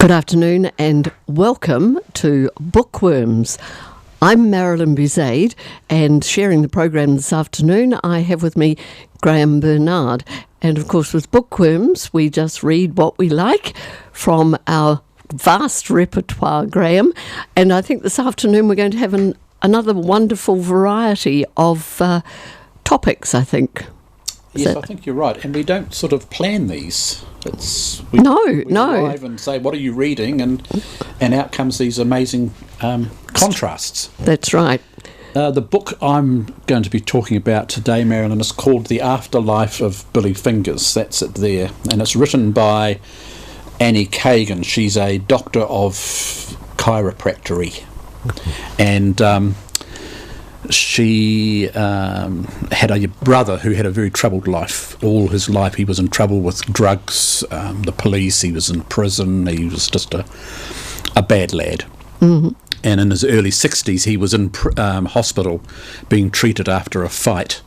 Good afternoon and welcome to Bookworms. I'm Marilyn Buzade, and sharing the program this afternoon I have with me Graham Bernard. And of course with Bookworms we just read what we like from our vast repertoire, Graham. And I think this afternoon we're going to have another wonderful variety of topics, I think. Yes, I think you're right. And we don't sort of plan these. We arrive and say, what are you reading? And out comes these amazing contrasts. That's right. The book I'm going to be talking about today, Marilyn, is called The Afterlife of Billy Fingers. That's it there. And it's written by Annie Kagan. She's a doctor of chiropractic. And she had a brother who had a very troubled life. All his life he was in trouble with drugs, the police, he was in prison, he was just a bad lad. Mm-hmm. And in his early 60s he was in hospital being treated after a fight,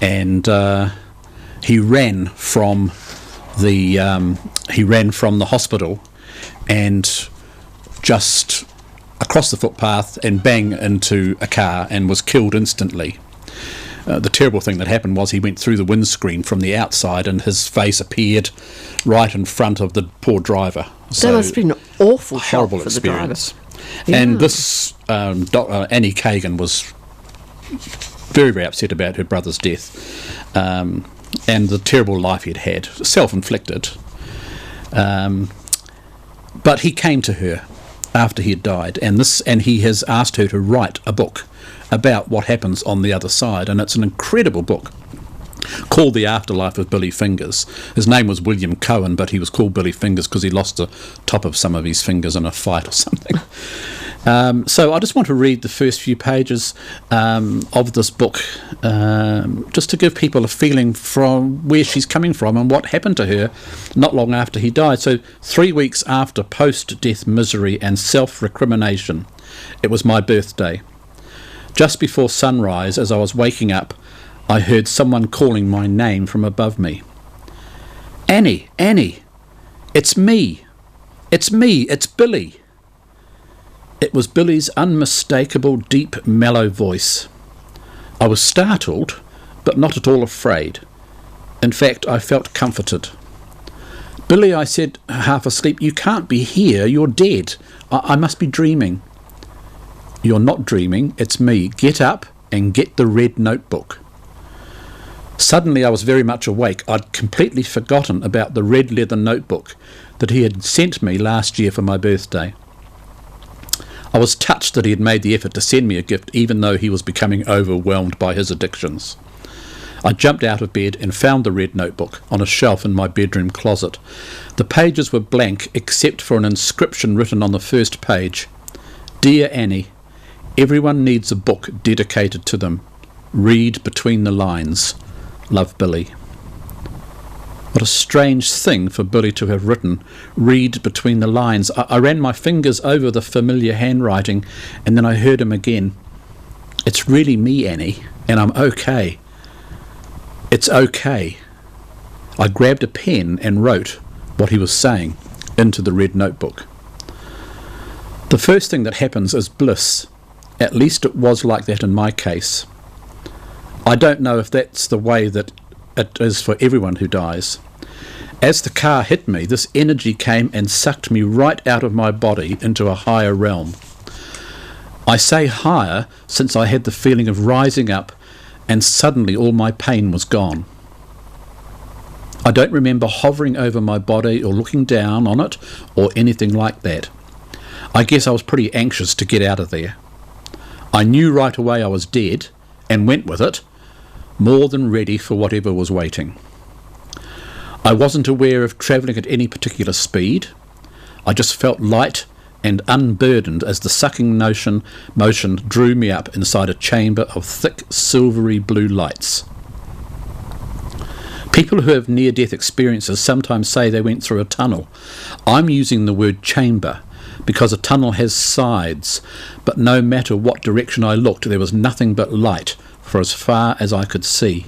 and he ran from the hospital and just across the footpath and bang into a car and was killed instantly. The terrible thing that happened was he went through the windscreen from the outside and his face appeared right in front of the poor driver. That must have been an awful shock horrible for experience. The driver. Yeah. And this Annie Kagan was very, very upset about her brother's death and the terrible life he'd had, self-inflicted. But he came to her after he had died, and he has asked her to write a book about what happens on the other side, and it's an incredible book called The Afterlife of Billy Fingers. His name was William Cohen, but he was called Billy Fingers because he lost the top of some of his fingers in a fight or something. So I just want to read the first few pages of this book, just to give people a feeling from where she's coming from and what happened to her not long after he died. So 3 weeks after post-death misery and self-recrimination, it was my birthday. Just before sunrise, as I was waking up, I heard someone calling my name from above me. Annie, Annie, it's me, it's Billy. It was Billy's unmistakable, deep, mellow voice. I was startled, but not at all afraid. In fact, I felt comforted. Billy, I said, half asleep, you can't be here, you're dead. I must be dreaming. You're not dreaming, it's me. Get up and get the red notebook. Suddenly I was very much awake. I'd completely forgotten about the red leather notebook that he had sent me last year for my birthday. I was touched that he had made the effort to send me a gift, even though he was becoming overwhelmed by his addictions. I jumped out of bed and found the red notebook on a shelf in my bedroom closet. The pages were blank except for an inscription written on the first page. Dear Annie, everyone needs a book dedicated to them. Read between the lines. Love, Billy. What a strange thing for Billy to have written, read between the lines. I ran my fingers over the familiar handwriting, and then I heard him again. It's really me, Annie, and I'm okay. It's okay. I grabbed a pen and wrote what he was saying into the red notebook. The first thing that happens is bliss. At least it was like that in my case. I don't know if that's the way that it is for everyone who dies. As the car hit me, this energy came and sucked me right out of my body into a higher realm. I say higher since I had the feeling of rising up and suddenly all my pain was gone. I don't remember hovering over my body or looking down on it or anything like that. I guess I was pretty anxious to get out of there. I knew right away I was dead and went with it, more than ready for whatever was waiting. I wasn't aware of travelling at any particular speed. I just felt light and unburdened as the sucking motion drew me up inside a chamber of thick silvery blue lights. People who have near-death experiences sometimes say they went through a tunnel. I'm using the word chamber because a tunnel has sides, but no matter what direction I looked, there was nothing but light for as far as I could see.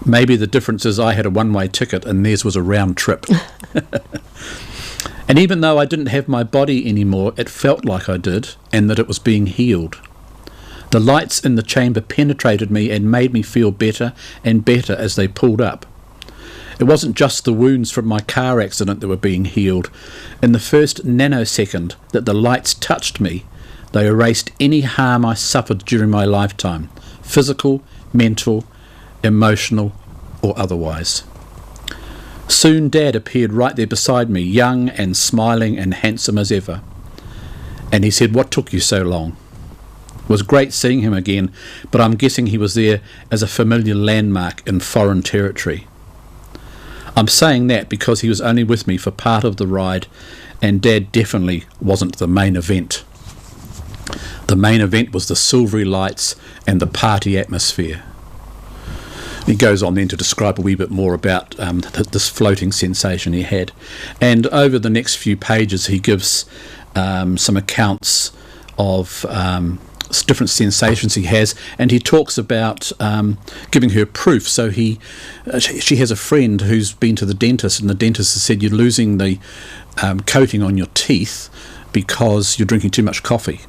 Maybe the difference is I had a one-way ticket and theirs was a round trip. And even though I didn't have my body anymore, it felt like I did, and that it was being healed. The lights in the chamber penetrated me and made me feel better and better as they pulled up. It wasn't just the wounds from my car accident that were being healed. In the first nanosecond that the lights touched me, they erased any harm I suffered during my lifetime, physical, mental, emotional, or otherwise. Soon Dad appeared right there beside me, young and smiling and handsome as ever. And he said, "What took you so long?" It was great seeing him again, but I'm guessing he was there as a familiar landmark in foreign territory. I'm saying that because he was only with me for part of the ride, and Dad definitely wasn't the main event. The main event was the silvery lights and the party atmosphere. He goes on then to describe a wee bit more about this floating sensation he had. And over the next few pages he gives some accounts of different sensations he has, and he talks about giving her proof. So she has a friend who's been to the dentist, and the dentist has said, "You're losing the coating on your teeth because you're drinking too much coffee,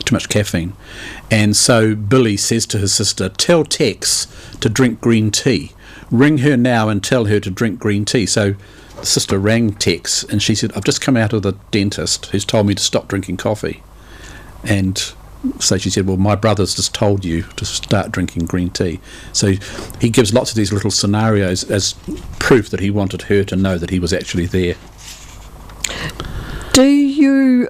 too much caffeine." And so Billy says to his sister, "Tell Tex to drink green tea. Ring her now and tell her to drink green tea." So the sister rang Tex, and she said, "I've just come out of the dentist who's told me to stop drinking coffee." And so she said, "Well, my brother's just told you to start drinking green tea." So he gives lots of these little scenarios as proof that he wanted her to know that he was actually there. Do you...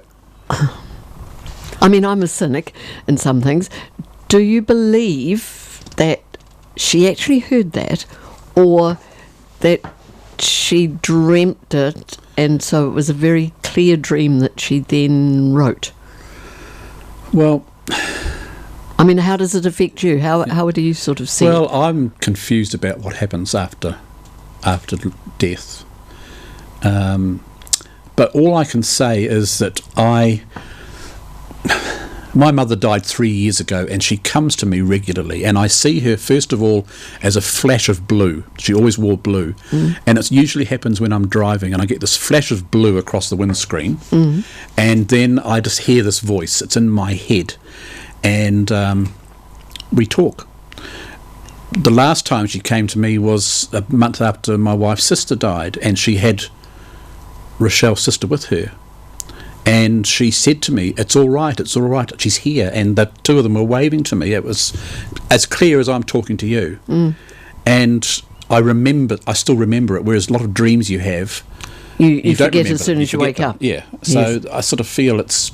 I mean, I'm a cynic in some things. Do you believe that she actually heard that, or that she dreamt it and so it was a very clear dream that she then wrote? Well, I mean, how does it affect you? How do you sort of see it? Well, I'm confused about what happens after death. But all I can say is that my mother died 3 years ago, and she comes to me regularly, and I see her first of all as a flash of blue. She always wore blue, and it usually happens when I'm driving, and I get this flash of blue across the windscreen, and then I just hear this voice. It's in my head, and we talk. The last time she came to me was a month after my wife's sister died, and she had Rochelle's sister with her. And she said to me, it's all right, she's here. And the two of them were waving to me. It was as clear as I'm talking to you. And I still remember it, whereas a lot of dreams you have, you forget as soon as you wake up. Yeah, so yes. I sort of feel it's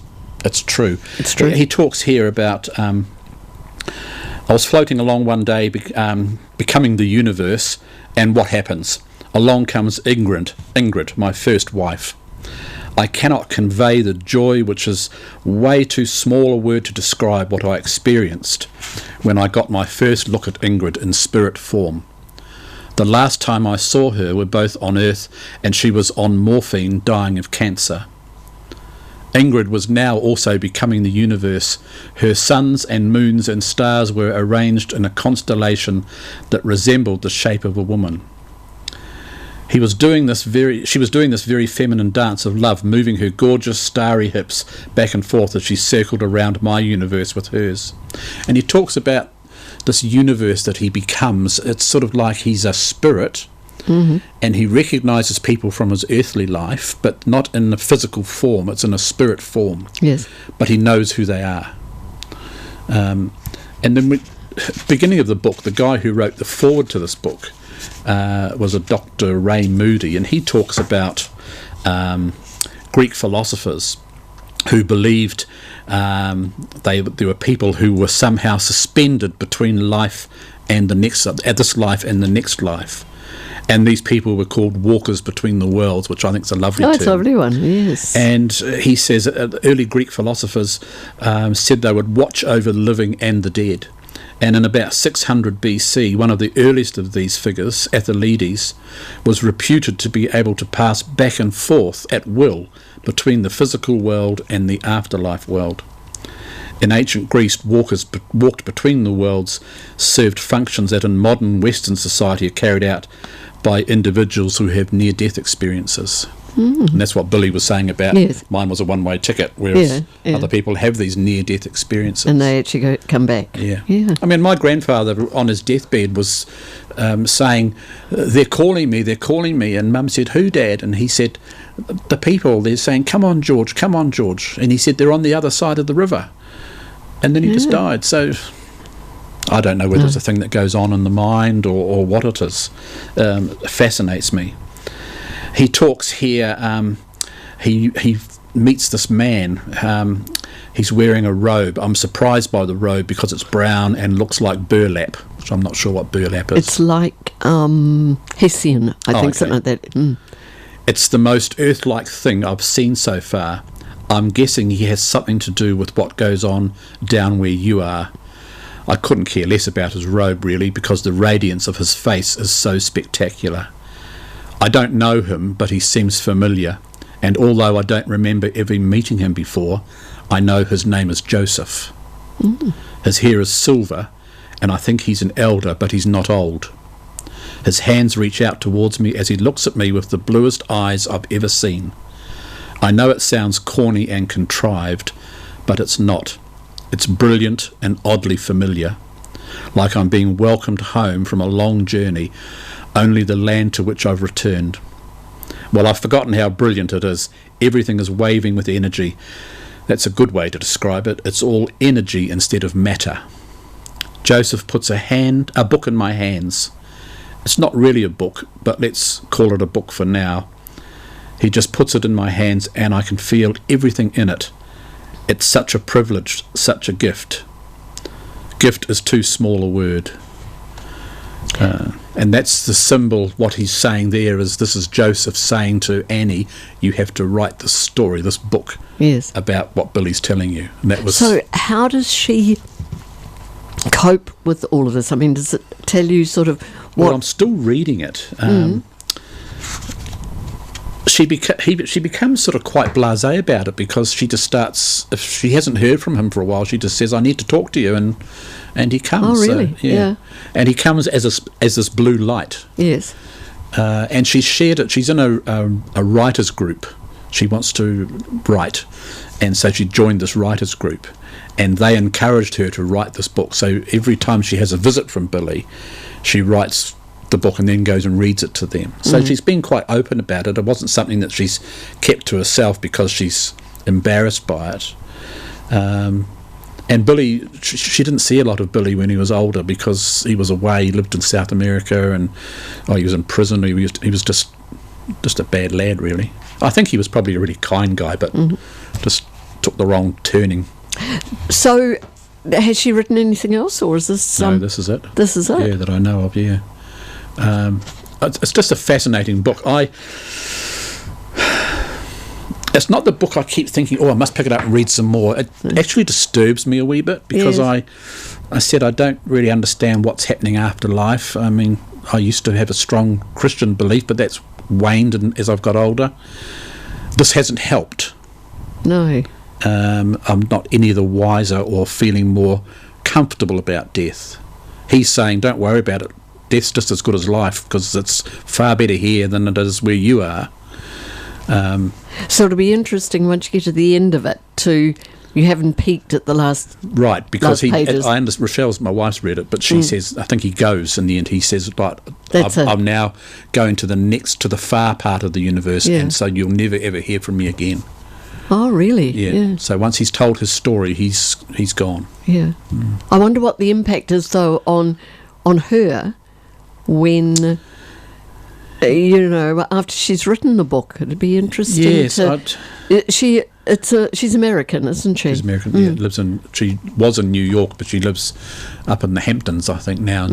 true. It's true. He talks here about, I was floating along one day, becoming the universe, and what happens? Along comes Ingrid, my first wife. I cannot convey the joy, which is way too small a word to describe what I experienced when I got my first look at Ingrid in spirit form. The last time I saw her, we're both on Earth, and she was on morphine, dying of cancer. Ingrid was now also becoming the universe. Her suns and moons and stars were arranged in a constellation that resembled the shape of a woman. She was doing this very feminine dance of love, moving her gorgeous starry hips back and forth as she circled around my universe with hers. And he talks about this universe that he becomes. It's sort of like he's a spirit, and he recognises people from his earthly life, but not in a physical form. It's in a spirit form. Yes. But he knows who they are. And then, beginning of the book, the guy who wrote the foreword to this book was a Dr. Ray Moody, and he talks about Greek philosophers who believed there were people who were somehow suspended between life and the next, at this life and the next life. And these people were called walkers between the worlds, which I think is a lovely term. Oh, it's a lovely one, yes. And he says early Greek philosophers said they would watch over the living and the dead. And in about 600 BC, one of the earliest of these figures, Athalides, was reputed to be able to pass back and forth at will between the physical world and the afterlife world. In ancient Greece, walkers walked between the worlds, served functions that in modern Western society are carried out by individuals who have near-death experiences. And that's what Billy was saying about mine was a one-way ticket, whereas other people have these near-death experiences. And they actually come back. Yeah. I mean, my grandfather on his deathbed was saying, they're calling me. And Mum said, who, Dad? And he said, the people, they're saying, come on, George. And he said, they're on the other side of the river. And then he just died. So I don't know whether it's a thing that goes on in the mind or what it is. It fascinates me. He talks here, he meets this man. He's wearing a robe. I'm surprised by the robe because it's brown and looks like burlap, which I'm not sure what burlap is. It's like Hessian, I think, something like that. It's the most earth-like thing I've seen so far. I'm guessing he has something to do with what goes on down where you are. I couldn't care less about his robe, really, because the radiance of his face is so spectacular. I don't know him, but he seems familiar, and although I don't remember ever meeting him before, I know his name is Joseph. His hair is silver, and I think he's an elder, but he's not old. His hands reach out towards me as he looks at me with the bluest eyes I've ever seen. I know it sounds corny and contrived, but it's not. It's brilliant and oddly familiar, like I'm being welcomed home from a long journey, only the land to which I've returned. Well, I've forgotten how brilliant it is. Everything is waving with energy. That's a good way to describe it. It's all energy instead of matter. Joseph puts a book in my hands. It's not really a book, but let's call it a book for now. He just puts it in my hands and I can feel everything in it. It's such a privilege, such a gift. Gift is too small a word. And that's the symbol. What he's saying there is, this is Joseph saying to Annie, you have to write this story, this book, about what Billy's telling you. And that was. So how does she cope with all of this? I mean, does it tell you sort of what... Well, I'm still reading it. She becomes sort of quite blasé about it, because she just starts, if she hasn't heard from him for a while, she just says, I need to talk to you, and he comes. Oh, really? So, yeah. And he comes as this blue light. Yes. And she's shared it. She's in a writers group. She wants to write, and so she joined this writers group, and they encouraged her to write this book. So every time she has a visit from Billy, she writes the book and then goes and reads it to them. So she's been quite open about it. It wasn't something that she's kept to herself because she's embarrassed by it. And Billy, she didn't see a lot of Billy when he was older, because he was away. He lived in South America, and he was in prison. He was just a bad lad, really. I think he was probably a really kind guy, but just took the wrong turning. So has she written anything else, or is this... No, this is it. This is it? Yeah, that I know of, yeah. It's just a fascinating book. It's not the book I keep thinking, I must pick it up and read some more. It actually disturbs me a wee bit, because I said I don't really understand what's happening after life. I mean, I used to have a strong Christian belief, but that's waned as I've got older. This hasn't helped. No. I'm not any the wiser or feeling more comfortable about death. He's saying, don't worry about it. Death's just as good as life, because it's far better here than it is where you are. So it'll be interesting once you get to the end of it, you haven't peaked at the last right, because pages. I understand, Rochelle's, my wife's read it, but she says, I think he goes in the end, he says, but I'm now going to the far part of the universe, and so you'll never ever hear from me again. Oh, really? Yeah. So once he's told his story, he's gone. Yeah. I wonder what the impact is, though, on her when, after she's written the book. It'd be interesting. Yes. She's American, isn't she? She's American. Yeah. She was in New York, but she lives up in the Hamptons, I think, now.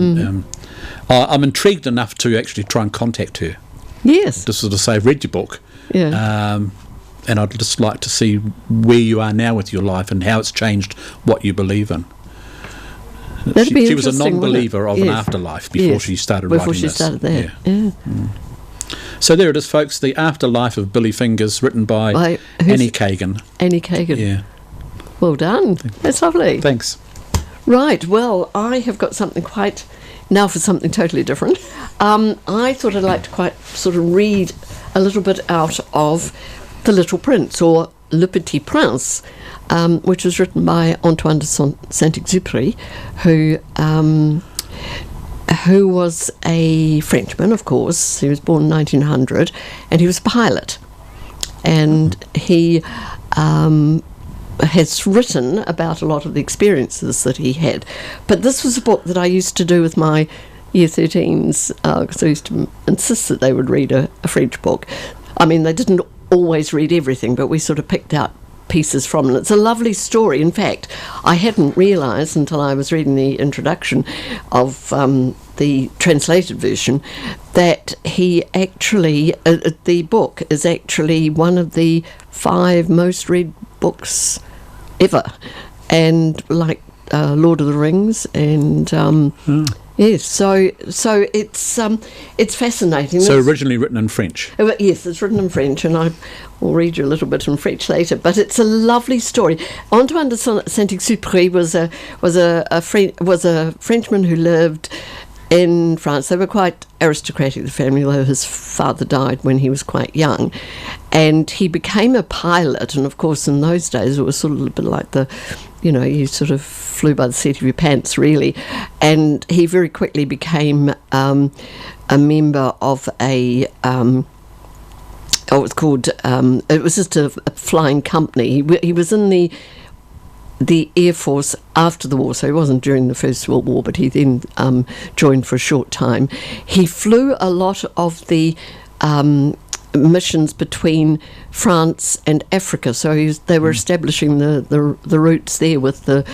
I'm intrigued enough to actually try and contact her. Yes. Just sort of say, I've read your book. Yeah. And I'd just like to see where you are now with your life and how it's changed what you believe in. She was a non-believer of an afterlife before she started writing this. Before she started that, yeah. So there it is, folks, The Afterlife of Billy Fingers, written by Annie Kagan. Annie Kagan. Yeah. Well done. That's lovely. Thanks. Right, well, I have got something now for something totally different. I thought I'd like to quite sort of read a little bit out of The Little Prince, or Le Petit Prince, which was written by Antoine de Saint-Exupéry, who was a Frenchman, of course. He was born in 1900, and he was a pilot. And he has written about a lot of the experiences that he had. But this was a book that I used to do with my Year 13s, because I used to insist that they would read a French book. I mean, they didn't always read everything, but we sort of picked out pieces from it. It's a lovely story. In fact, I hadn't realised until I was reading the introduction of the translated version that he actually, the book is actually one of the 5 most read books ever, and like Lord of the Rings, and yes, so it's fascinating. So originally written in French. Yes, it's written in French, and I will read you a little bit in French later. But it's a lovely story. Antoine de Saint-Exupéry was a Frenchman who lived in France. They were quite aristocratic, the family, though his father died when he was quite young. And he became a pilot, and of course in those days it was sort of a little bit like you sort of flew by the seat of your pants, really. And he very quickly became a member of it was just a flying company. He was in the Air Force after the war, so he wasn't during the First World War, but he then joined for a short time. He flew a lot of the missions between France and Africa, so they were establishing the routes there with the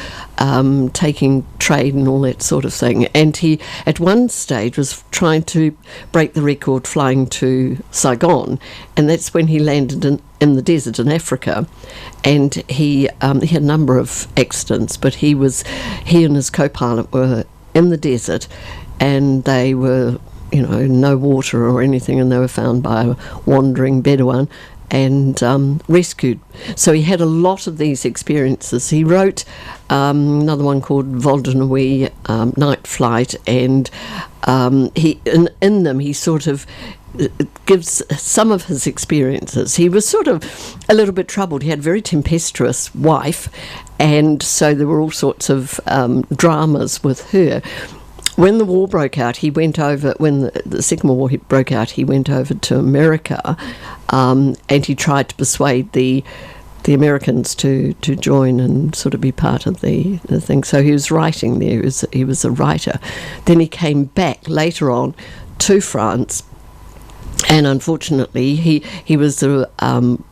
taking trade and all that sort of thing. And he at one stage was trying to break the record flying to Saigon, and that's when he landed in the desert in Africa. And he had a number of accidents, but he and his co-pilot were in the desert, and they were no water or anything, and they were found by a wandering Bedouin and rescued. So he had a lot of these experiences. He wrote another one called Vol de Nuit, Night Flight, and in them he sort of gives some of his experiences. He was sort of a little bit troubled. He had a very tempestuous wife, and so there were all sorts of dramas with her. When the war broke out, he went over, when the Second World War broke out, he went over to America, and he tried to persuade the Americans to join and sort of be part of the thing. So he was writing there, he was a writer. Then he came back later on to France, and unfortunately he was a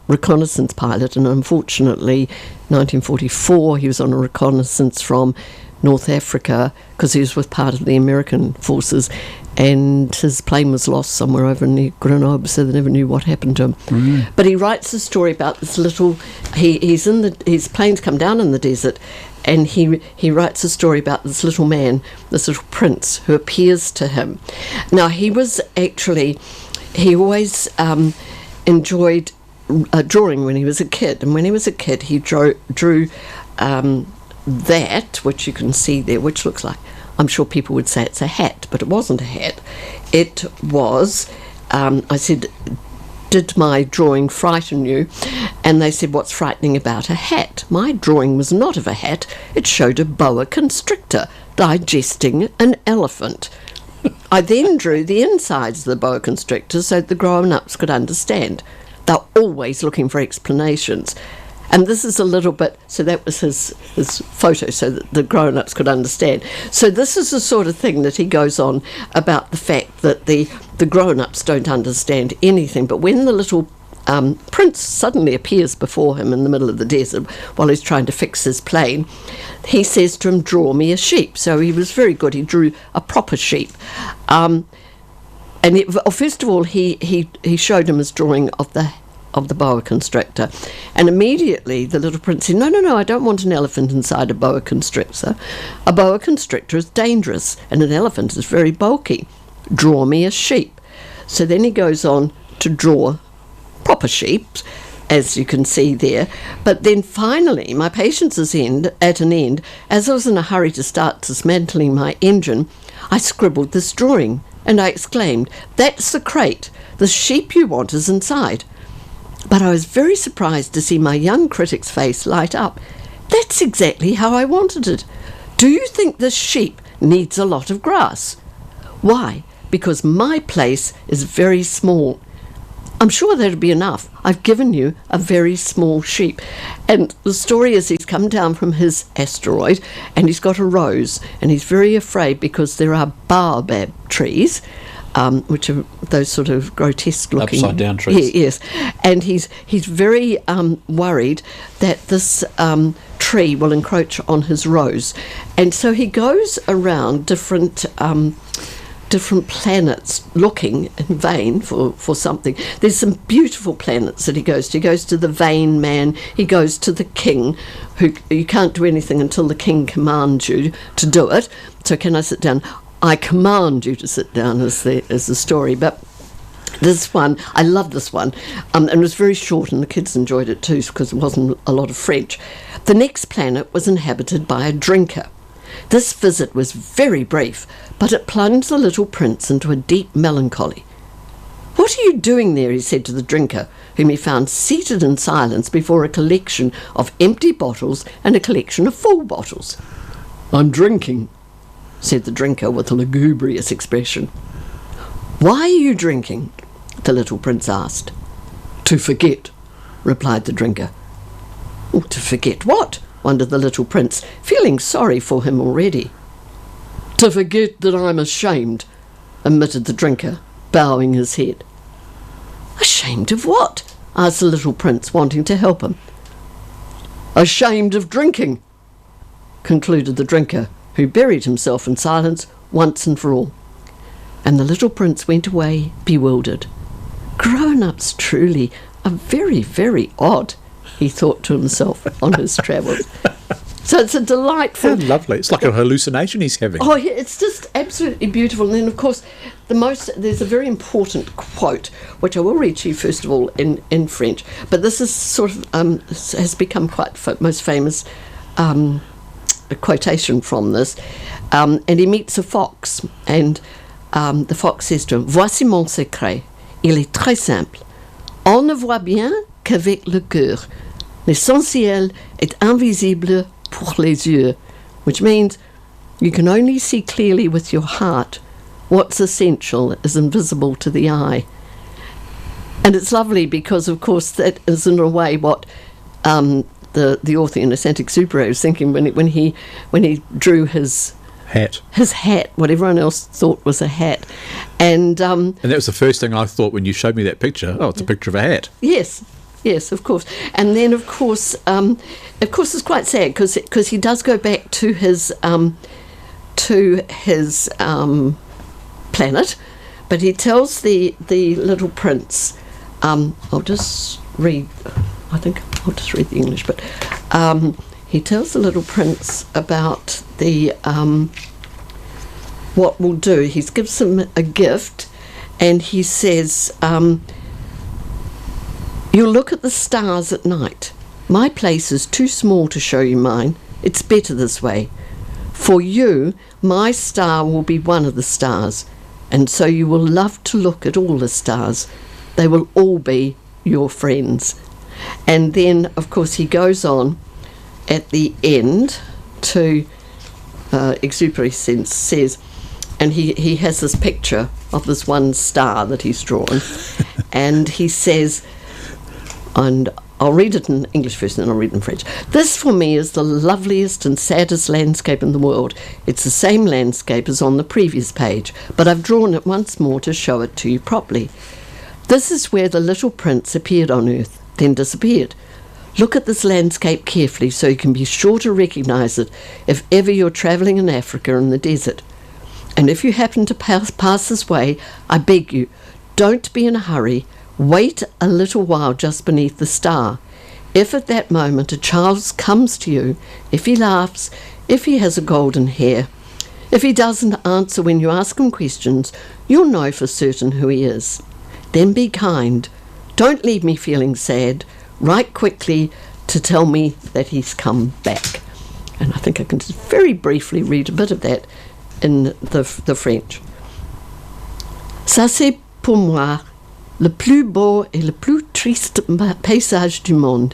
reconnaissance pilot, and unfortunately 1944 he was on a reconnaissance from North Africa, because he was with part of the American forces, and his plane was lost somewhere over near Grenoble, so they never knew what happened to him. Mm. But he writes a story about this little, his plane's come down in the desert, and he writes a story about this little man, this little prince, who appears to him. Now, he always enjoyed drawing when he was a kid, and when he was a kid he drew that, which you can see there, which looks like, I'm sure people would say it's a hat, but it wasn't a hat. It was, I said, did my drawing frighten you? And they said, what's frightening about a hat? My drawing was not of a hat. It showed a boa constrictor digesting an elephant. I then drew the insides of the boa constrictor so the grown-ups could understand. They're always looking for explanations. And this is a little bit, so that was his photo so that the grown-ups could understand. So this is the sort of thing that he goes on about, the fact that the grown-ups don't understand anything. But when the little prince suddenly appears before him in the middle of the desert while he's trying to fix his plane, he says to him, draw me a sheep. So he was very good. He drew a proper sheep. First of all, he showed him his drawing of the boa constrictor, and immediately the little prince said, no, I don't want an elephant inside a boa constrictor. A boa constrictor is dangerous and an elephant is very bulky. Draw me a sheep. So then he goes on to draw proper sheep, as you can see there. But then finally my patience is at an end. As I was in a hurry to start dismantling my engine, I scribbled this drawing And I exclaimed, "That's the crate. The sheep you want is inside." But I was very surprised to see my young critic's face light up. "That's exactly how I wanted it. Do you think this sheep needs a lot of grass?" "Why? Because my place is very small." "I'm sure that'd be enough. I've given you a very small sheep." And the story is he's come down from his asteroid and he's got a rose, and he's very afraid because there are baobab trees, which are those sort of grotesque looking upside down trees. Yes, and he's very worried that this tree will encroach on his rose, and so he goes around different planets looking in vain for something. There's some beautiful planets that he goes to. He goes to the vain man. He goes to the king, who you can't do anything until the king commands you to do it. So can I sit down? I command you to sit down is the story. But this one, I love this one, and it was very short and the kids enjoyed it too because it wasn't a lot of French. The next planet was inhabited by a drinker. This visit was very brief, but it plunged the little prince into a deep melancholy. "What are you doing there?" he said to the drinker, whom he found seated in silence before a collection of empty bottles and a collection of full bottles. "I'm drinking," said the drinker with a lugubrious expression. "Why are you drinking?" the little prince asked. "To forget," replied the drinker. "Oh, to forget what?" wondered the little prince, feeling sorry for him already. "To forget that I'm ashamed," admitted the drinker, bowing his head. "Ashamed of what?" asked the little prince, wanting to help him. "Ashamed of drinking," concluded the drinker, who buried himself in silence once and for all. And the little prince went away bewildered. "Grown-ups truly are very, very odd," he thought to himself on his travels. So it's a delightful... How lovely. It's like a hallucination he's having. Oh, yeah, it's just absolutely beautiful. And then, of course, there's a very important quote, which I will read to you, first of all, in French. But this is sort of, has become quite most famous quotation from this. And he meets a fox, and the fox says to him, "Voici mon secret. Il est très simple. On ne voit bien qu'avec le cœur. L'essentiel est invisible pour les yeux," which means you can only see clearly with your heart. What's essential is invisible to the eye. And it's lovely because, of course, that is in a way what the author, Saint-Exupéry, was thinking when he drew his hat, what everyone else thought was a hat. And that was the first thing I thought when you showed me that picture. Oh, it's a picture of a hat. Yes, of course. And then, of course, it's quite sad because he does go back to his planet, but he tells the little prince. I'll just read. I think I'll just read the English, but he tells the little prince about the what we'll do. He gives him a gift, and he says, "You'll look at the stars at night. My place is too small to show you mine. It's better this way. For you, my star will be one of the stars, and so you will love to look at all the stars. They will all be your friends." And then, of course, he goes on at the end to Exupéry says, and he has this picture of this one star that he's drawn, and he says, and I'll read it in English first and then I'll read it in French. "This for me is the loveliest and saddest landscape in the world. It's the same landscape as on the previous page, but I've drawn it once more to show it to you properly. This is where the little prince appeared on earth, then disappeared. Look at this landscape carefully so you can be sure to recognise it if ever you're travelling in Africa in the desert. And if you happen to pass this way, I beg you, don't be in a hurry. Wait a little while just beneath the star. If at that moment a child comes to you, if he laughs, if he has a golden hair, if he doesn't answer when you ask him questions, you'll know for certain who he is. Then be kind. Don't leave me feeling sad. Write quickly to tell me that he's come back." And I think I can just very briefly read a bit of that in the French. Ça, c'est pour moi le plus beau et le plus triste paysage du monde.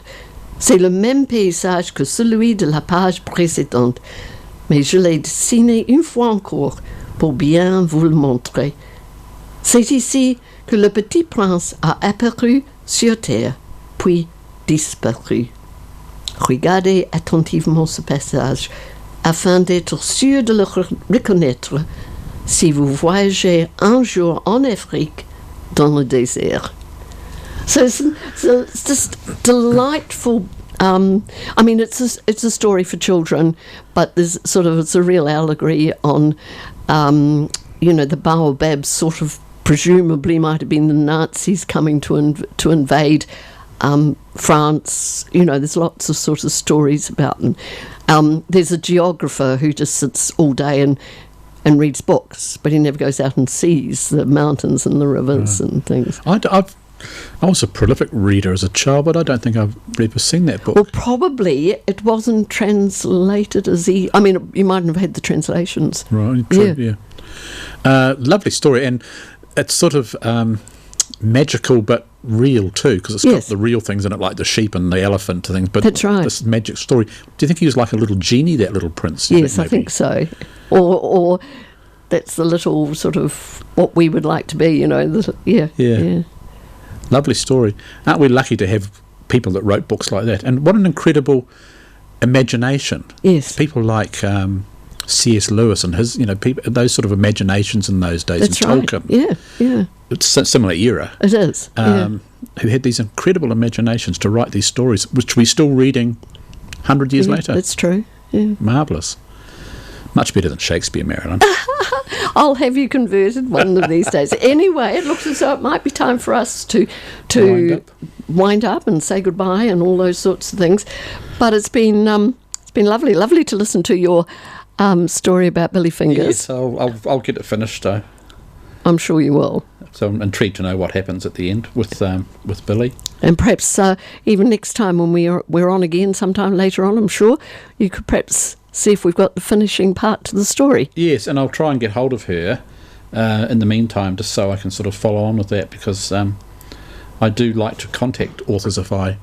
C'est le même paysage que celui de la page précédente, mais je l'ai dessiné une fois encore pour bien vous le montrer. C'est ici que le petit prince a apparu sur terre, puis disparu. Regardez attentivement ce passage afin d'être sûr de le reconnaître si vous voyagez un jour en Afrique dans le désert. So it's just delightful. I mean, it's a story for children, but there's it's a real allegory on, the baobabs sort of presumably might have been the Nazis coming to invade France. There's lots of sort of stories about them. There's a geographer who just sits all day and reads books, but he never goes out and sees the mountains and the rivers and things. I was a prolific reader as a child, but I don't think I've ever seen that book. Well, probably it wasn't translated as you mightn't have had the translations. Right, true, yeah. Lovely story, and it's sort of magical but real too, because it's got the real things in it, like the sheep and the elephant and things. But that's right. This magic story. Do you think he was like a little genie, that little prince? Yes, I think so. Or that's the little sort of what we would like to be, Yeah. Lovely story. Aren't we lucky to have people that wrote books like that? And what an incredible imagination. Yes. People like C.S. Lewis and his, people, those sort of imaginations in those days. That's and right. Tolkien. Yeah. It's a similar era. It is. Who had these incredible imaginations to write these stories, which we're still reading 100 years later. That's true. Yeah. Marvellous. Much better than Shakespeare, Marilyn. I'll have you converted one of these days. Anyway, it looks as though it might be time for us to wind up and say goodbye and all those sorts of things. But it's been lovely to listen to your story about Billy Fingers. Yes, I'll get it finished though. I'm sure you will. So I'm intrigued to know what happens at the end with Billy. And perhaps even next time when we're on again, sometime later on, I'm sure you could perhaps see if we've got the finishing part to the story. Yes, and I'll try and get hold of her in the meantime, just so I can sort of follow on with that, because I do like to contact authors if I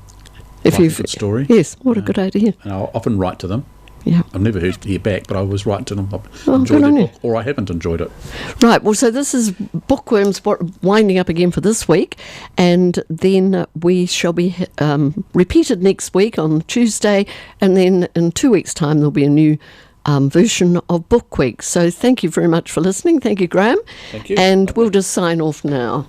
like a good story. Yes, what a good idea. And I'll often write to them. Yeah. I've never heard back, but I always write to them. I've Oh, enjoyed good on their you. book, or I haven't enjoyed it. Right, well, so this is Bookworms winding up again for this week, and then we shall be repeated next week on Tuesday, and then in 2 weeks' time there'll be a new version of Book Week. So thank you very much for listening. Thank you, Graham. Thank you. And we'll just sign off now.